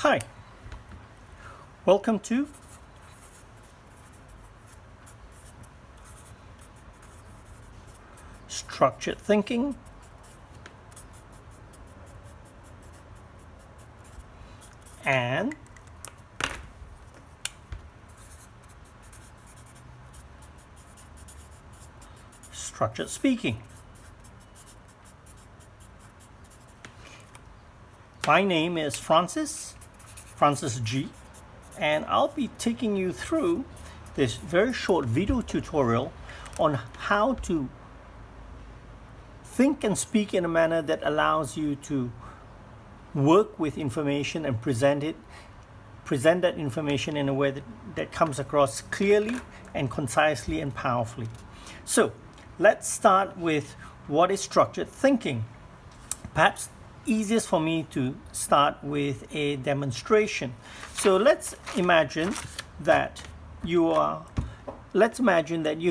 Hi, welcome to Structured Thinking and Structured Speaking. My name is Francis G, and I'll be taking you through this very short video tutorial on how to think and speak in a manner that allows you to work with information and present that information in a way that comes across clearly and concisely and powerfully. So let's start with what is structured thinking. Perhaps easiest for me to start with a demonstration. So let's imagine that you've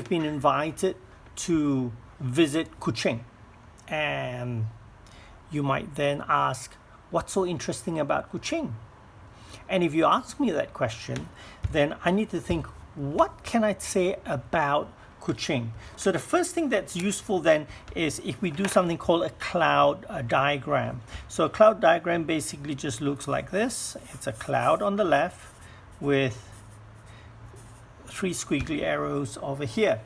been invited to visit Kuching, and you might then ask, what's so interesting about Kuching? And if you ask me that question, then I need to think, what can I say about Kuching? So the first thing that's useful then is if we do something called a cloud diagram. So a cloud diagram basically just looks like this. It's a cloud on the left with 3 squiggly arrows over here.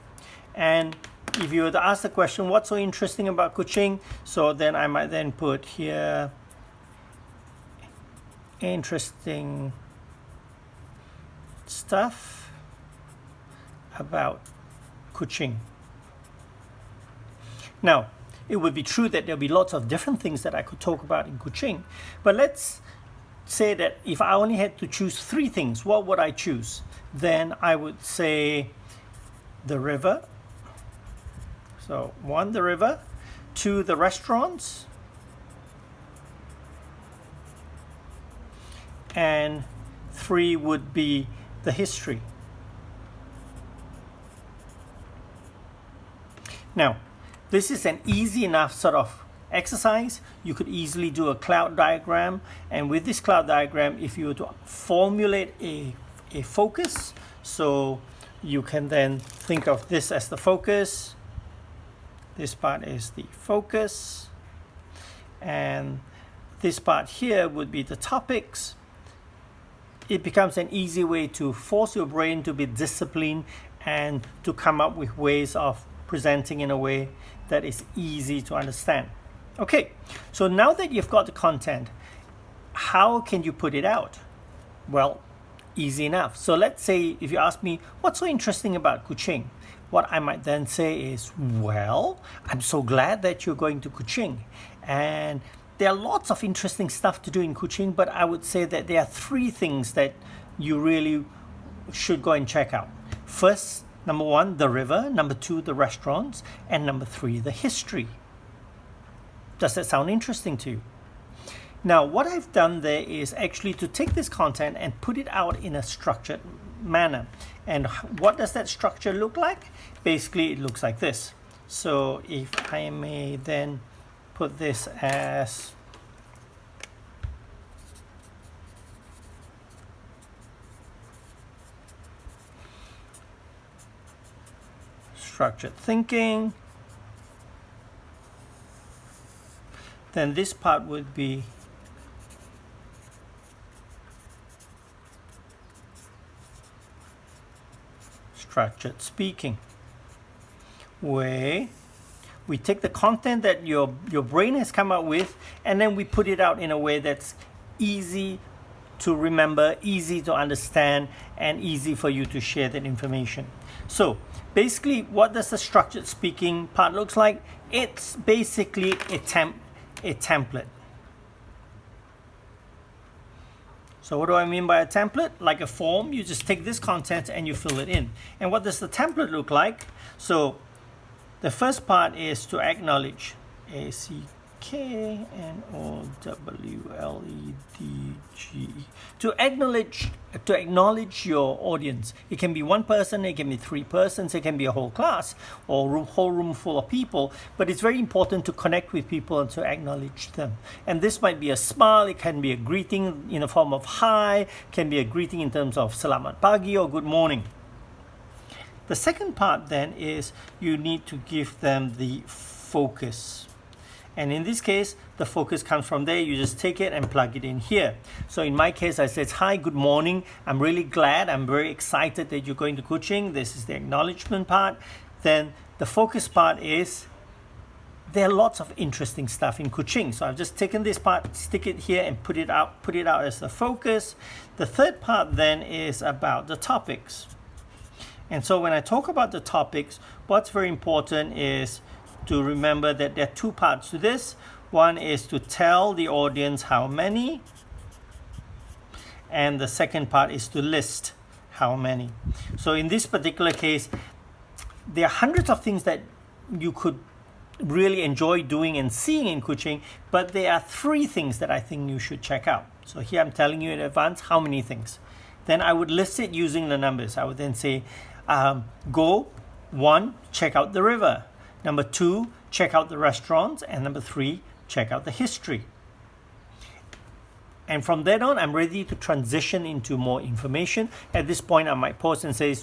And if you were to ask the question, what's so interesting about Kuching? So then I might then put here, interesting stuff about Kuching. Now, it would be true that there'll be lots of different things that I could talk about in Kuching, but let's say that if I only had to choose 3 things, what would I choose? Then I would say the river. So 1, the river, 2, the restaurants, and 3 would be the history. Now, this is an easy enough sort of exercise. You could easily do a cloud diagram, and with this cloud diagram, if you were to formulate a focus, so you can then think of this as the focus, this part is the focus, and this part here would be the topics. It becomes an easy way to force your brain to be disciplined and to come up with ways of presenting in a way that is easy to understand. Okay, so now that you've got the content, how can you put it out? Well, easy enough. So let's say if you ask me, what's so interesting about Kuching? What I might then say is, well, I'm so glad that you're going to Kuching. And there are lots of interesting stuff to do in Kuching, but I would say that there are 3 things that you really should go and check out. First, number 1, the river. Number 2, the restaurants. And number 3, the history. Does that sound interesting to you? Now, what I've done there is actually to take this content and put it out in a structured manner. And what does that structure look like? Basically, it looks like this. So if I may then put this as structured thinking, then this part would be structured speaking, where we take the content that your brain has come up with, and then we put it out in a way that's easy to remember, easy to understand, and easy for you to share that information. So basically, what does the structured speaking part looks like? It's basically a template. So what do I mean by a template? Like a form, you just take this content and you fill it in. And what does the template look like? So the first part is to acknowledge. ACKNOWLEDGE. acknowledge your audience. It can be one person, it can be three persons, it can be a whole class or whole room full of people, but it's very important to connect with people and to acknowledge them. And this might be a smile, it can be a greeting in the form of hi, it can be a greeting in terms of selamat pagi or good morning. The second part then is you need to give them the focus. And in this case, the focus comes from there. You just take it and plug it in here. So in my case, I said, hi, good morning. I'm really glad. I'm very excited that you're going to Kuching. This is the acknowledgement part. Then the focus part is, there are lots of interesting stuff in Kuching. So I've just taken this part, stick it here and put it out as the focus. The third part then is about the topics. And so when I talk about the topics, what's very important is to remember that there are two parts to this. One is to tell the audience how many, and the second part is to list how many. So in this particular case, there are hundreds of things that you could really enjoy doing and seeing in Kuching, but there are three things that I think you should check out. So here I'm telling you in advance how many things. Then I would list it using the numbers. I would then say, go, 1, check out the river. Number 2, check out the restaurants. And number 3, check out the history. And from then on, I'm ready to transition into more information. At this point, I might pause and say,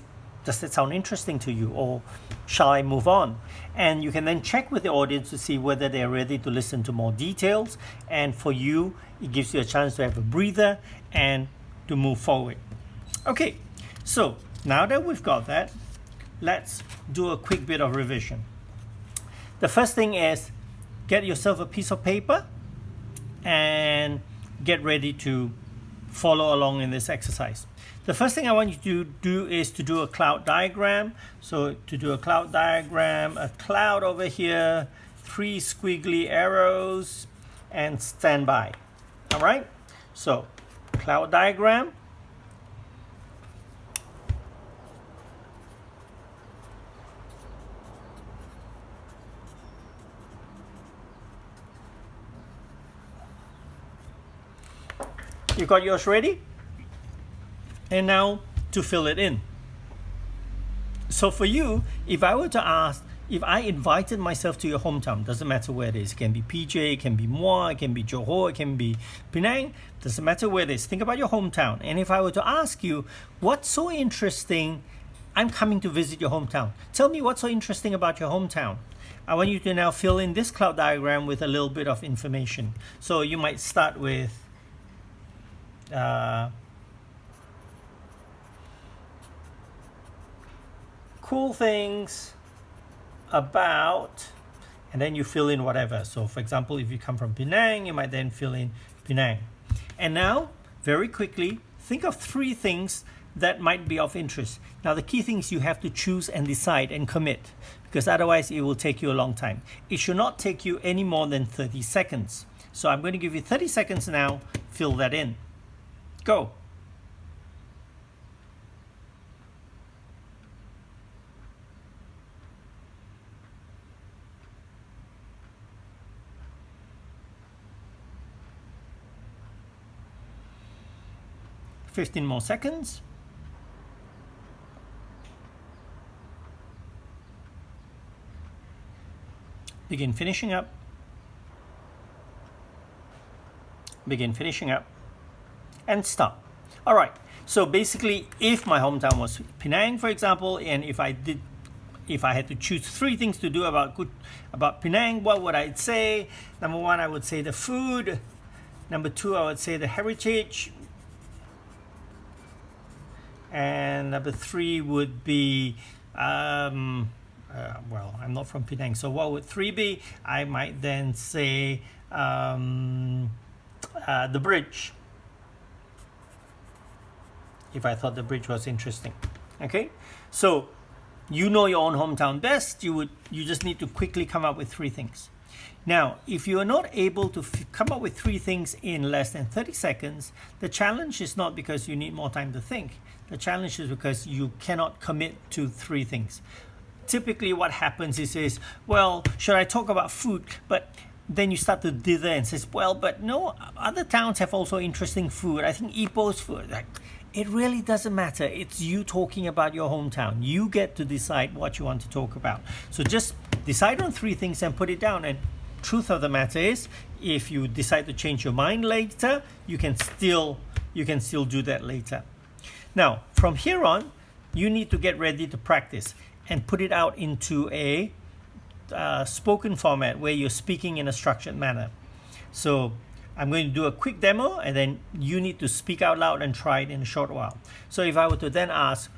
does that sound interesting to you? Or shall I move on? And you can then check with the audience to see whether they're ready to listen to more details. And for you, it gives you a chance to have a breather and to move forward. Okay, so now that we've got that, let's do a quick bit of revision. The first thing is get yourself a piece of paper and get ready to follow along in this exercise. The first thing I want you to do is to do a cloud diagram. So to do a cloud diagram, a cloud over here, 3 squiggly arrows, and stand by. All right? So cloud diagram. You got yours ready? And now to fill it in. So for you, if I were to ask, if I invited myself to your hometown, doesn't matter where it is, it can be PJ, it can be Muar, it can be Johor, it can be Penang, doesn't matter where it is, think about your hometown. And if I were to ask you, what's so interesting, I'm coming to visit your hometown. Tell me what's so interesting about your hometown. I want you to now fill in this cloud diagram with a little bit of information. So you might start with cool things about, and then you fill in whatever. So for example, if you come from Penang, you might then fill in Penang. And now, very quickly, think of 3 things that might be of interest. Now the key thing is you have to choose and decide and commit, because otherwise it will take you a long time. It should not take you any more than 30 seconds. So I'm going to give you 30 seconds now, fill that in. Go. Fifteen more seconds. Begin finishing up. Begin finishing up. And stop. All right. So basically, if my hometown was Penang, for example, and if I had to choose 3 things to do about Penang, what would I say? Number 1, I would say the food. Number 2, I would say the heritage. And number 3 would be, well, I'm not from Penang, so what would 3 be? I might then say the bridge, if I thought the bridge was interesting. Okay, so you know your own hometown best. You just need to quickly come up with 3 things. Now, if you are not able to come up with 3 things in less than 30 seconds, the challenge is not because you need more time to think. The challenge is because you cannot commit to 3 things. Typically what happens is well, should I talk about food? But then you start to dither and says, well, but no, other towns have also interesting food. I think Ipoh's food. Like, it really doesn't matter. It's you talking about your hometown. You get to decide what you want to talk about. So just decide on 3 things and put it down. And truth of the matter is, if you decide to change your mind later, you can still do that later. Now, from here on, you need to get ready to practice and put it out into a spoken format where you're speaking in a structured manner. So I'm going to do a quick demo, and then you need to speak out loud and try it in a short while. So if I were to then ask,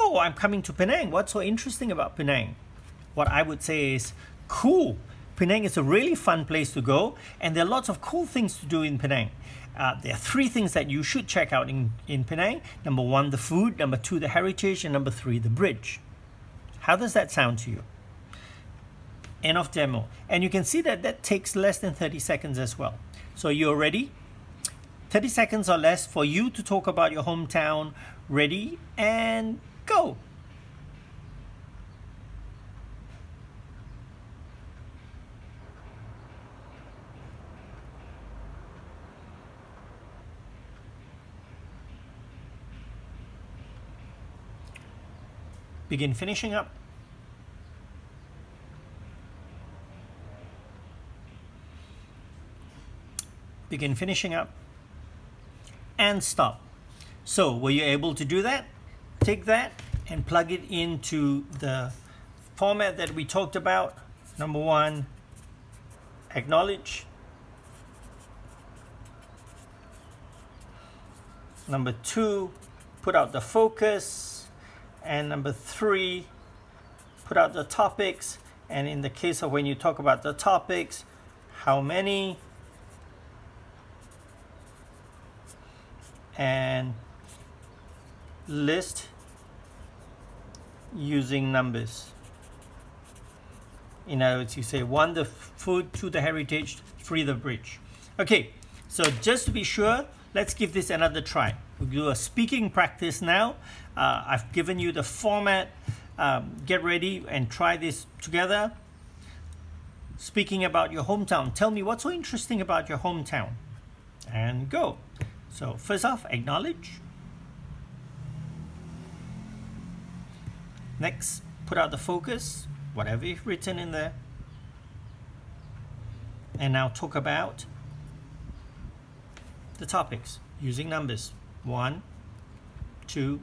oh, I'm coming to Penang, what's so interesting about Penang? What I would say is, cool, Penang is a really fun place to go, and there are lots of cool things to do in Penang. There are 3 things that you should check out in Penang. Number 1, the food. Number 2, the heritage. And number 3, the bridge. How does that sound to you? End of demo. And you can see that that takes less than 30 seconds as well. So you're ready? 30 seconds or less for you to talk about your hometown. Ready and go. Begin finishing up. Begin finishing up. And stop. So were you able to do that? Take that and plug it into the format that we talked about. Number 1, acknowledge. Number 2, put out the focus. And number 3, put out the topics. And in the case of when you talk about the topics, how many? And list using numbers. In other words, you say 1, the food, 2, the heritage, 3, the bridge. Okay, so just to be sure, let's give this another try. We'll do a speaking practice now. I've given you the format. Get ready and try this together. Speaking about your hometown. Tell me what's so interesting about your hometown. And go. So first off, acknowledge. Next, put out the focus, whatever you've written in there. And now talk about the topics using numbers. 1, 2,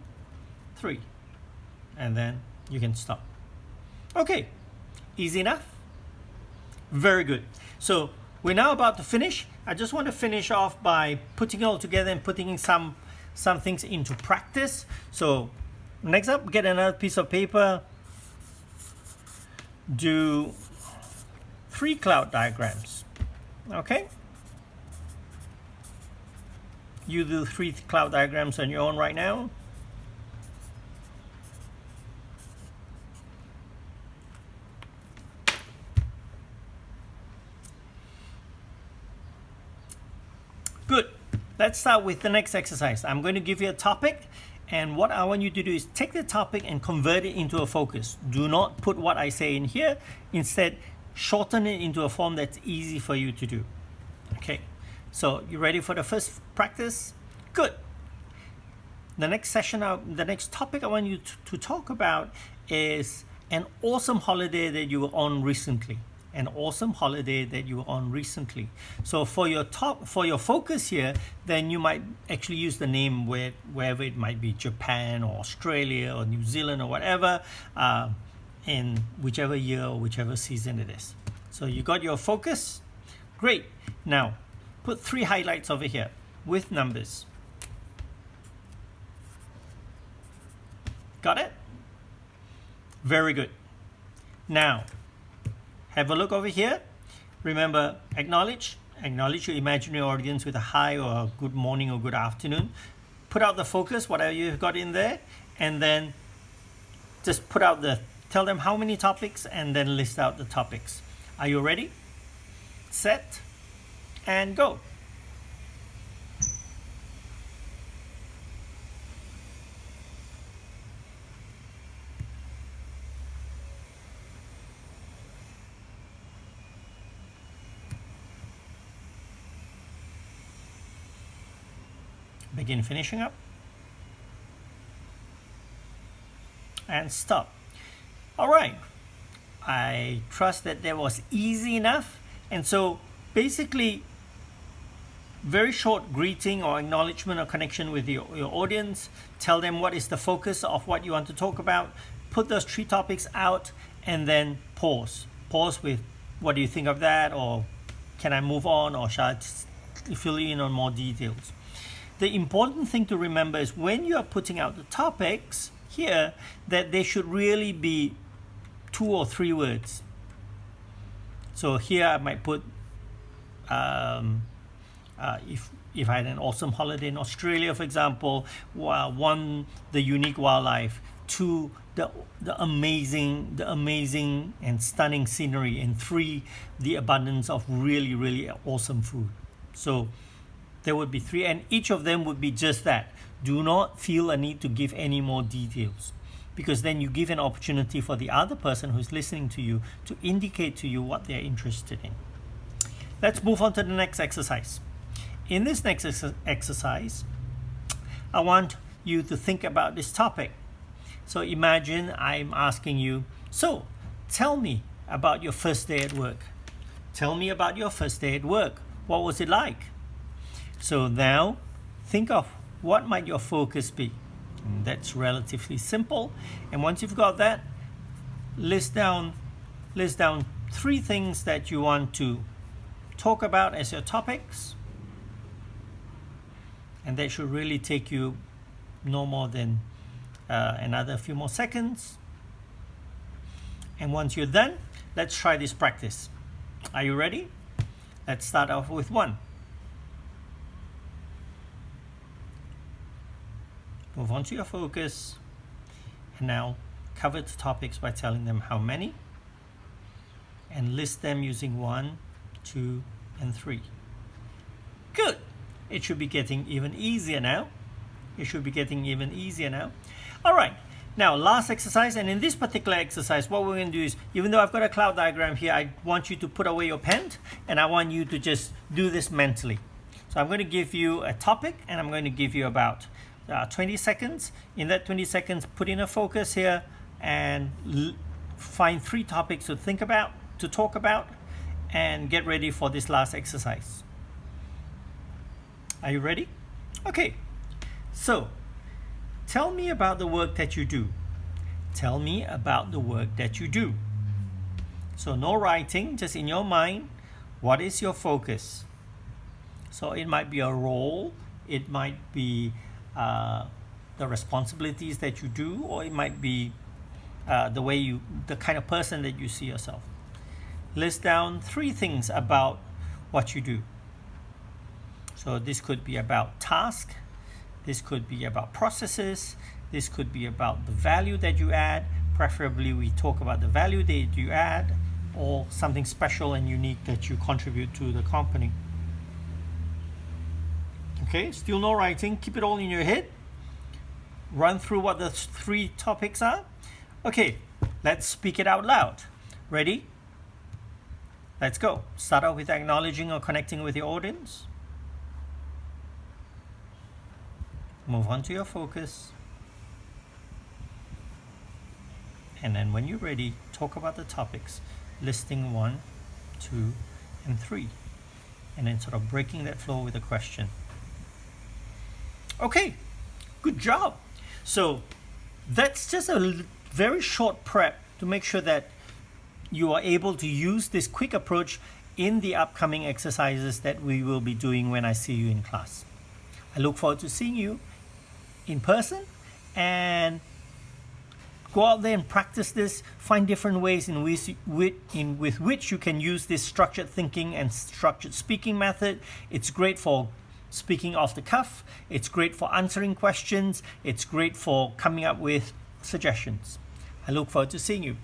3. And then you can stop. Okay, easy enough? Very good. So we're now about to finish. I just want to finish off by putting it all together and putting some things into practice. So next up, get another piece of paper. Do 3 cloud diagrams. Okay? You do 3 cloud diagrams on your own right now. Good. Let's start with the next exercise. I'm going to give you a topic, and what I want you to do is take the topic and convert it into a focus. Do not put what I say in here. Instead, shorten it into a form that's easy for you to do. Okay. So you ready for the first practice? Good. The next session, the next topic I want you to talk about is an awesome holiday that you were on recently. An awesome holiday that you were on recently. So for your focus here, then you might actually use the name wherever it might be, Japan or Australia or New Zealand or whatever, in whichever year or whichever season it is. So you got your focus? Great. Now, put 3 highlights over here with numbers. Got it? Very good. Now, have a look over here. Remember, acknowledge your imaginary audience with a hi or a good morning or good afternoon. Put out the focus, whatever you've got in there, and then just tell them how many topics and then list out the topics. Are you ready? Set and go. Begin finishing up. And stop. All right. I trust that was easy enough. And so basically, very short greeting or acknowledgement or connection with your audience. Tell them what is the focus of what you want to talk about. Put those 3 topics out and then pause. Pause with, what do you think of that? Or can I move on? Or shall I fill in on more details? The important thing to remember is when you are putting out the topics here, that they should really be 2 or 3 words. So here I might put, if I had an awesome holiday in Australia, for example, 1, the unique wildlife, 2, the amazing and stunning scenery, and 3, the abundance of really awesome food. So there would be 3, and each of them would be just that. Do not feel a need to give any more details, because then you give an opportunity for the other person who's listening to you to indicate to you what they're interested in. Let's move on to the next exercise. In this next exercise, I want you to think about this topic. So imagine I'm asking you, so tell me about your first day at work. Tell me about your first day at work. What was it like? So now think of what might your focus be. And that's relatively simple. And once you've got that, list down 3 things that you want to talk about as your topics. And that should really take you no more than another few more seconds. And once you're done, let's try this practice. Are you ready? Let's start off with 1. Move on to your focus. And now cover the topics by telling them how many. And list them using 1, 2, and 3. Good. It should be getting even easier now. All right. Now, last exercise, and in this particular exercise, what we're going to do is, even though I've got a cloud diagram here, I want you to put away your pen, and I want you to just do this mentally. So I'm going to give you a topic, and I'm going to give you about 20 seconds. In that 20 seconds, put in a focus here, and find 3 topics to think about, to talk about, and get ready for this last exercise. Are you ready? Okay. So, tell me about the work that you do. Tell me about the work that you do. So no writing, just in your mind, what is your focus? So it might be a role, it might be the responsibilities that you do, or it might be the kind of person that you see yourself. List down 3 things about what you do. So this could be about task, this could be about processes, this could be about the value that you add. Preferably we talk about the value that you add, or something special and unique that you contribute to the company. Okay, still no writing, keep it all in your head. Run through what the 3 topics are. Okay, let's speak it out loud. Ready? Let's go. Start out with acknowledging or connecting with your audience. Move on to your focus. And then when you're ready, talk about the topics, listing 1, 2, and 3. And then sort of breaking that flow with a question. Okay, good job. So that's just a very short prep to make sure that you are able to use this quick approach in the upcoming exercises that we will be doing when I see you in class. I look forward to seeing you in person, and go out there and practice this. Find different ways with which you can use this structured thinking and structured speaking method. It's great for speaking off the cuff. It's great for answering questions. It's great for coming up with suggestions. I look forward to seeing you.